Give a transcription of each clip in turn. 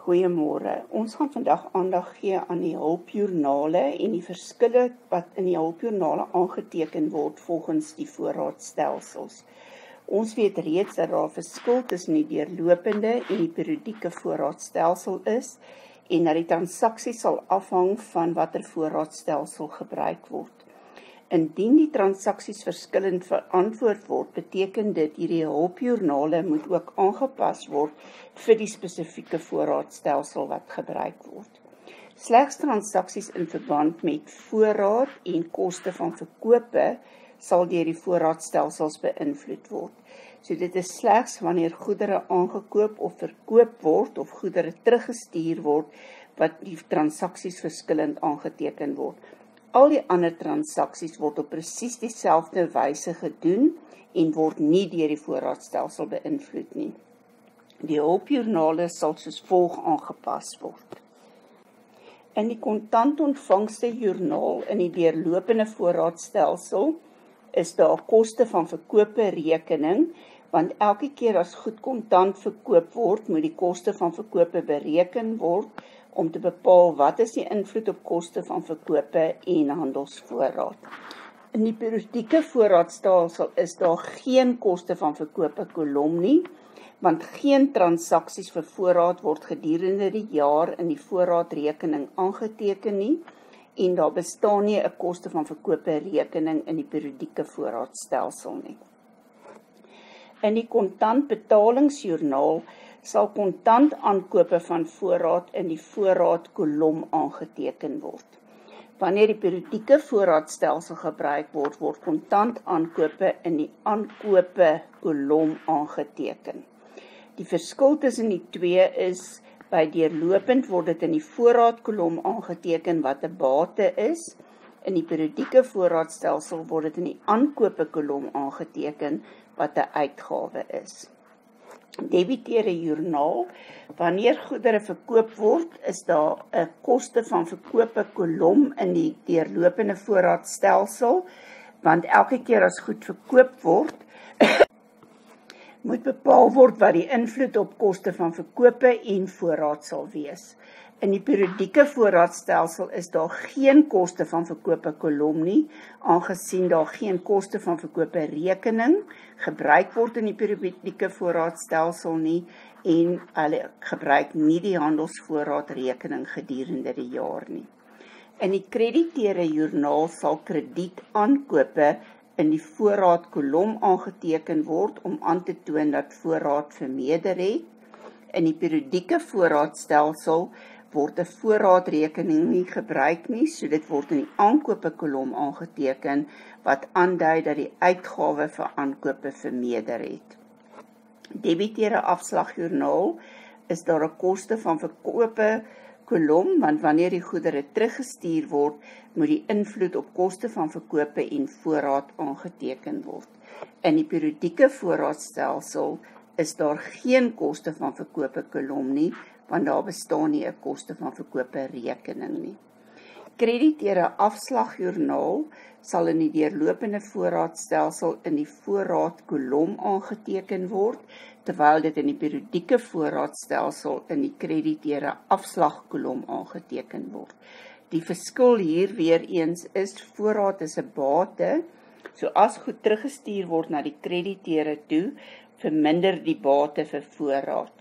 Goeiemôre. Ons gaan vandag aandag gee aan die hulpjoernale en die verskille wat in die hulpjoernale aangeteken word volgens die voorraadstelsels. Ons weet reeds dat daar 'n verskil tussen die deurlopende en die periodieke voorraadstelsel is en dat die transaksie sal afhang van watter voorraadstelsel gebruik word. Indien die transaksies verskillend verantwoord word, beteken dit hierdie hulpjoernale moet ook aangepas word vir die spesifieke voorraadstelsel wat gebruik word. Slegs transaksies in verband met voorraad en koste van verkope sal deur die voorraadstelsels beïnvloed word. So dit is slegs wanneer goedere aangekoop of verkoop word of goedere teruggestuur word wat die transaksies verskillend aangeteken word. Al die ander transaksies word op presies dieselfde wyse gedoen en word nie deur die voorraadstelsel beïnvloed nie. Die hulpjoernale sal soos volg aangepas word. In die kontantontvangste joernaal in die deurlopende voorraadstelsel is daar koste van verkope rekening, want elke keer as goed kontant verkoop word, moet die koste van verkope bereken word om te bepaal wat is die invloed op koste van verkope en handelsvoorraad. In die periodieke voorraadstelsel is daar geen koste van verkope kolom nie, want geen transaksies vir voorraad word gedurende die jaar in die voorraadrekening aangeteken nie, en daar bestaan nie 'n koste van verkope rekening in die periodieke voorraadstelsel nie. In die kontantbetalingsjoernaal sal kontant aankope van voorraad in die voorraadkolom aangeteken word. Wanneer die periodieke voorraadstelsel gebruik word, word kontant aankope in die aankope kolom aangeteken. Die verskil tussen die twee is, by deurlopend word dit in die voorraadkolom aangeteken wat 'n bate is. In die periodieke voorraadstelsel word dit in die aankope kolom aangeteken wat 'n uitgawe is. Debiteure joernaal. Wanneer goedere verkoop word, is daar 'n koste van verkope kolom in die deurlopende voorraadstelsel, want elke keer as goed verkoop word, moet bepaal word wat die invloed op koste van verkope en voorraad sal wees. In die periodieke voorraadstelsel is daar geen koste van verkope kolom nie, aangesien daar geen koste van verkope rekening gebruik word in die periodieke voorraadstelsel nie, en hulle gebruik nie die handelsvoorraadrekening gedurende die jaar nie. In die krediteure joernaal sal kredietaankope in die voorraadkolom aangeteken word om aan te toon dat voorraad vermeerder het. In die periodieke voorraadstelsel word 'n voorraadrekening nie gebruik nie, so dit word in die aankope kolom aangeteken wat aandui dat die uitgawe vir aankope vermeerder het. Debiteure afslagjoernaal is daar 'n koste van verkope kolom, want wanneer die goedere teruggestuur word, moet die invloed op koste van verkope en voorraad aangeteken word. In die periodieke voorraadstelsel is daar geen koste van verkope kolom nie, want daar bestaan nie 'n koste van verkope rekening nie. Krediteure afslagjoernaal sal in die deurlopende voorraadstelsel in die voorraadkolom aangeteken word, terwyl dit in die periodieke voorraadstelsel in die krediteure afslagkolom aangeteken word. Die verskil hier weer eens is, voorraad is 'n bate, so as goed teruggestuur word na die krediteure toe, verminder die bate vir voorraad.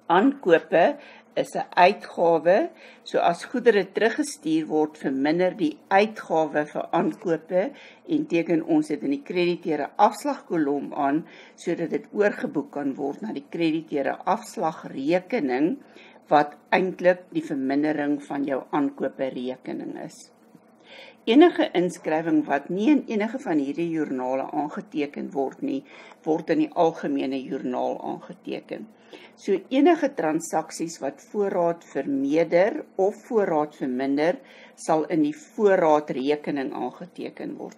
Aankope is 'n uitgawe, so as goedere teruggestuur word, verminder die uitgawe vir aankope en teken ons dit in die krediteure afslagkolom aan, sodat dit oorgeboek kan word na die krediteure afslagrekening, wat eintlik die vermindering van jou aankope rekening is. Enige inskrywing wat nie in enige van hierdie joernale aangeteken word nie, word in die algemene joernaal aangeteken. So enige transaksies wat voorraad vermeerder of voorraad verminder, sal in die voorraadrekening aangeteken word.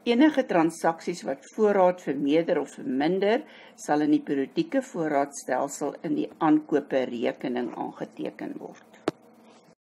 Enige transaksies wat voorraad vermeerder of verminder, sal in die periodieke voorraadstelsel in die aankope rekening aangeteken word.